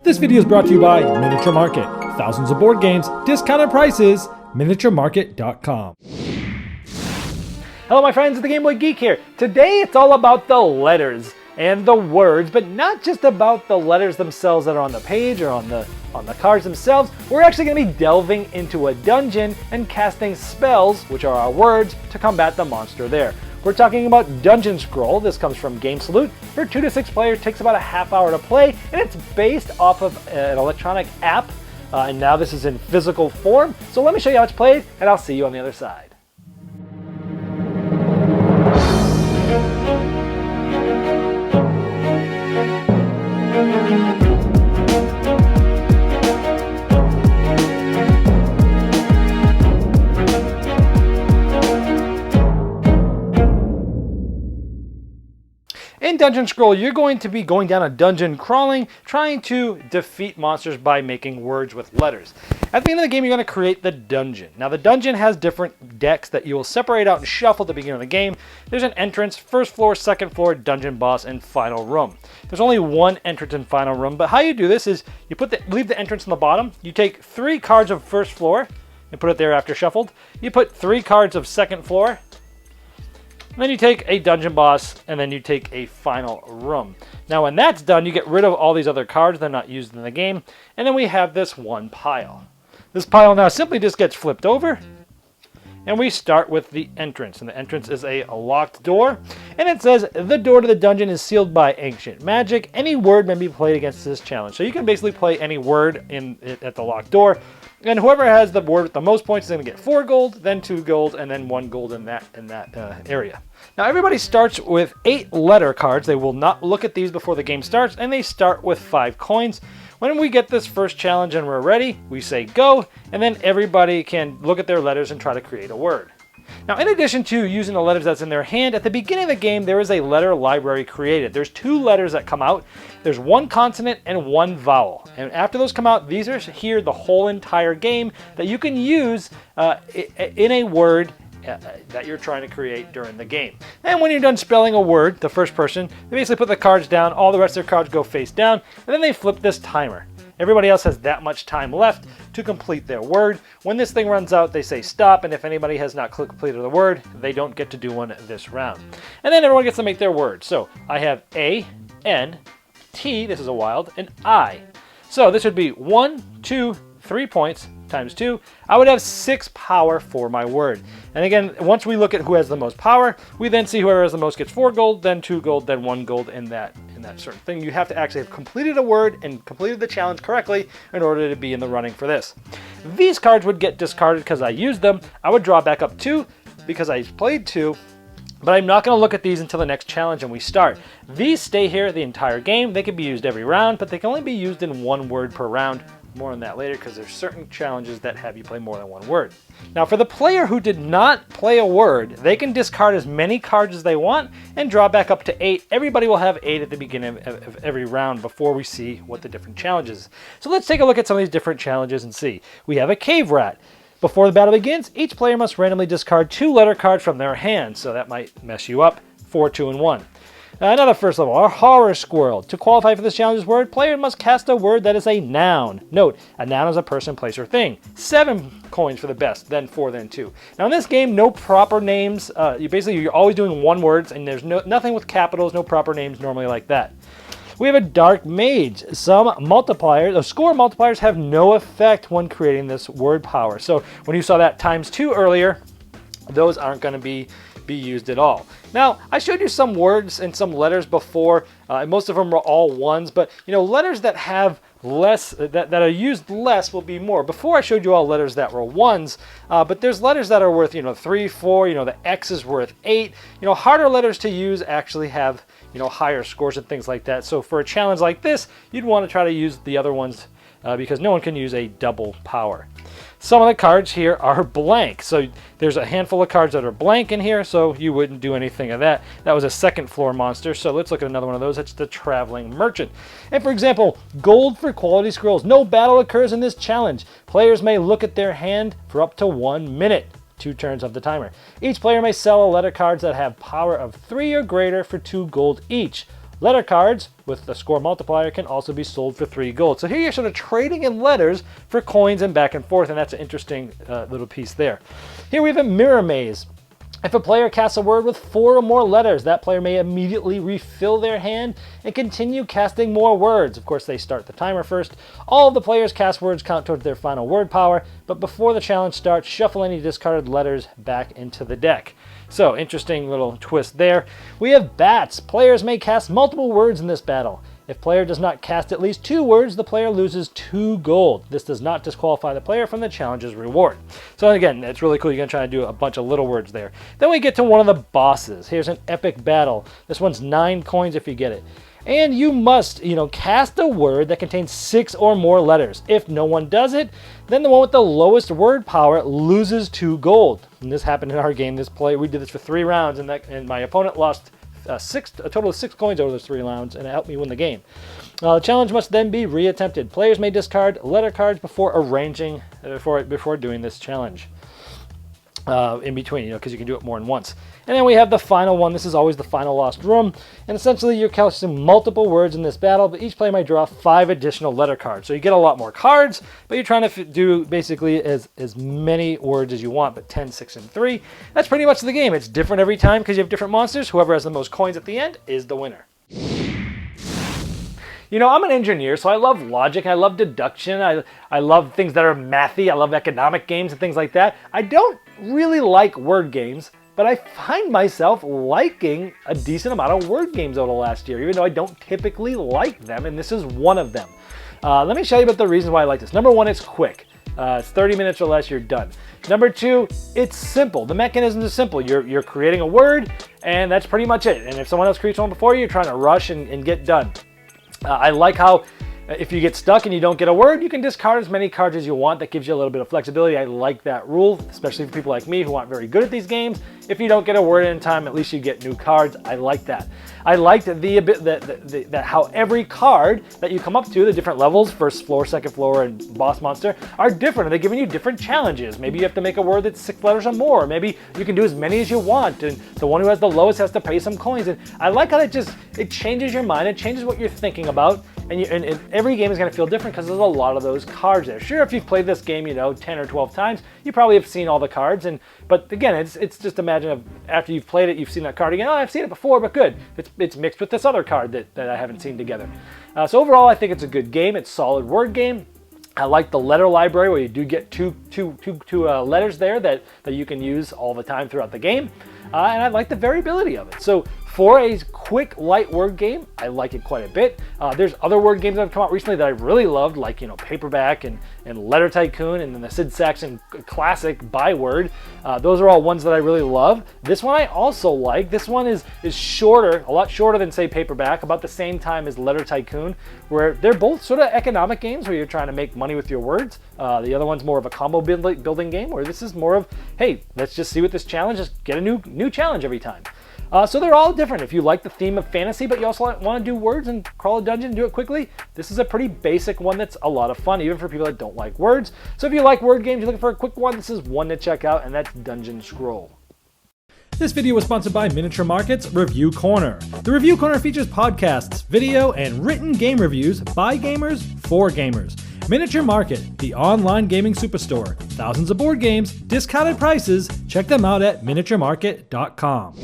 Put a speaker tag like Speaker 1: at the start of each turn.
Speaker 1: This video is brought to you by Miniature Market. Thousands of board games, discounted prices, miniaturemarket.com.
Speaker 2: Hello my friends, it's the Game Boy Geek here. Today it's all about the letters and the words, but not just about the letters themselves that are on the page or on the cards themselves. We're actually going to be delving into a dungeon and casting spells, which are our words, to combat the monster there. We're talking about Dungeon Scroll. This comes from Game Salute. For 2 to 6 players, takes about a half hour to play, and it's based off of an electronic app. And now this is in physical form. So let me show you how it's played, and I'll see you on the other side. In Dungeon Scroll, you're going to be going down a dungeon crawling, trying to defeat monsters by making words with letters. At the end of the game, you're going to create the dungeon. Now, the dungeon has different decks that you will separate out and shuffle at the beginning of the game. There's an entrance, first floor, second floor, dungeon boss, and final room. There's only one entrance and final room, but how you do this is you leave the entrance on the bottom. You take 3 cards of first floor and put it there after shuffled. You put 3 cards of second floor. And then you take a dungeon boss, and then you take a final room. Now when that's done, you get rid of all these other cards. They're not used in the game. And then we have this one pile. This pile now simply just gets flipped over. And we start with the entrance. And the entrance is a locked door. And it says, the door to the dungeon is sealed by ancient magic. Any word may be played against this challenge. So you can basically play any word at the locked door. And whoever has the word with the most points is going to get 4 gold, then 2 gold, and then 1 gold in that area. Now everybody starts with 8 letter cards. They will not look at these before the game starts, and they start with 5 coins. When we get this first challenge and we're ready, we say go, and then everybody can look at their letters and try to create a word. Now, in addition to using the letters that's in their hand, at the beginning of the game, there is a letter library created. There's 2 letters that come out. There's 1 consonant and 1 vowel. And after those come out, these are here the whole entire game that you can use in a word that you're trying to create during the game. And when you're done spelling a word, the first person, they basically put the cards down, all the rest of their cards go face down, and then they flip this timer. Everybody else has that much time left to complete their word. When this thing runs out, they say stop, and if anybody has not completed the word, they don't get to do one this round. And then everyone gets to make their word. So I have A, N, T, this is a wild, and I. So this would be 1, 2, 3 points times 2. I would have 6 power for my word. And again, once we look at who has the most power, we then see whoever has the most gets 4 gold, then 2 gold, then 1 gold in that certain thing. You have to actually have completed a word and completed the challenge correctly in order to be in the running for this. These cards would get discarded because I used them. I would draw back up 2 because I played 2. But I'm not going to look at these until the next challenge and we start. These stay here the entire game. They can be used every round, but they can only be used in 1 word per round. More on that later because there's certain challenges that have you play more than 1 word. Now for the player who did not play a word, they can discard as many cards as they want and draw back up to 8. Everybody will have 8 at the beginning of every round before we see what the different challenges. So let's take a look at some of these different challenges and see. We have a cave rat. Before the battle begins, each player must randomly discard 2 letter cards from their hand, so that might mess you up. 4, 2, and 1. Another first level, our horror squirrel. To qualify for this challenge's word, player must cast a word that is a noun. Note, a noun is a person, place, or thing. 7 coins for the best, then 4, then 2. Now in this game, no proper names. You're always doing 1 words, and there's nothing with capitals, no proper names normally like that. We have a dark mage. Some multipliers, score multipliers have no effect when creating this word power. So when you saw that times 2 earlier, those aren't going to be used at all. Now, I showed you some words and some letters before, and most of them were all 1s, but letters that have less, that are used less will be more. Before I showed you all letters that were 1s, but there's letters that are worth, 3, 4, the X is worth 8. Harder letters to use actually have, higher scores and things like that. So for a challenge like this, you'd want to try to use the other ones because no one can use a double power. Some of the cards here are blank. So there's a handful of cards that are blank in here, so you wouldn't do anything of that. That was a second floor monster, so let's look at another one of those. That's the Traveling Merchant. And for example, gold for quality scrolls. No battle occurs in this challenge. Players may look at their hand for up to 1 minute. 2 turns of the timer. Each player may sell letter cards that have power of 3 or greater for 2 gold each. Letter cards with the score multiplier can also be sold for 3 gold. So here you're sort of trading in letters for coins and back and forth, and that's an interesting little piece there. Here we have a mirror maze. If a player casts a word with 4 or more letters, that player may immediately refill their hand and continue casting more words. Of course, they start the timer first. All of the players' cast words count towards their final word power, but before the challenge starts, shuffle any discarded letters back into the deck. So, interesting little twist there. We have bats. Players may cast multiple words in this battle. If player does not cast at least 2 words, the player loses 2 gold. This does not disqualify the player from the challenge's reward. So again, it's really cool. You're going to try to do a bunch of little words there. Then we get to one of the bosses. Here's an epic battle. This one's 9 coins if you get it. And you must, cast a word that contains 6 or more letters. If no one does it, then the one with the lowest word power loses 2 gold. And this happened in our game. We did this for 3 rounds, and my opponent lost a total of 6 coins over those 3 rounds, and it helped me win the game. The challenge must then be reattempted. Players may discard letter cards before doing this challenge. In between, because you can do it more than once. And then we have the final one. This is always the final lost room. And essentially, you're casting multiple words in this battle, but each player may draw 5 additional letter cards. So you get a lot more cards, but you're trying to do basically as many words as you want, but 10, 6, and 3. That's pretty much the game. It's different every time because you have different monsters. Whoever has the most coins at the end is the winner. I'm an engineer, so I love logic, I love deduction, I love things that are mathy, I love economic games and things like that. I don't really like word games, but I find myself liking a decent amount of word games over the last year, even though I don't typically like them, and this is one of them. Let me show you about the reasons why I like this. Number 1, it's quick. It's 30 minutes or less, you're done. Number 2, it's simple. The mechanism is simple. You're creating a word, and that's pretty much it. And if someone else creates one before you, you're trying to rush and get done. I like how if you get stuck and you don't get a word, you can discard as many cards as you want. That gives you a little bit of flexibility. I like that rule, especially for people like me who aren't very good at these games. If you don't get a word in time, at least you get new cards. I like that. I liked that how every card that you come up to, the different levels, first floor, second floor, and boss monster, are different. And they're giving you different challenges. Maybe you have to make a word that's 6 letters or more. Maybe you can do as many as you want. And the one who has the lowest has to pay some coins. And I like how it changes your mind. It changes what you're thinking about. And every game is going to feel different because there's a lot of those cards there. Sure, if you've played this game, 10 or 12 times, you probably have seen all the cards. But again, it's just imagine after you've played it, you've seen that card again. Oh, I've seen it before, but good. It's mixed with this other card that I haven't seen together. So overall, I think it's a good game. It's a solid word game. I like the letter library where you do get two letters there that you can use all the time throughout the game. And I like the variability of it. So for a quick, light word game, I like it quite a bit. There's other word games that have come out recently that I've really loved, like Paperback and Letter Tycoon, and then the Sid Saxon classic Byword. Those are all ones that I really love. This one I also like. This one is shorter, a lot shorter than, say, Paperback, about the same time as Letter Tycoon, where they're both sort of economic games where you're trying to make money with your words. The other one's more of a combo building game, where this is more of, hey, let's just see what this challenge is, get a new challenge every time. So they're all different. If you like the theme of fantasy, but you also want to do words and crawl a dungeon and do it quickly, this is a pretty basic one that's a lot of fun, even for people that don't like words. So if you like word games, you're looking for a quick one, this is one to check out, and that's Dungeon Scroll.
Speaker 1: This video was sponsored by Miniature Market's Review Corner. The Review Corner features podcasts, video, and written game reviews by gamers for gamers. Miniature Market, the online gaming superstore. Thousands of board games, discounted prices. Check them out at miniaturemarket.com.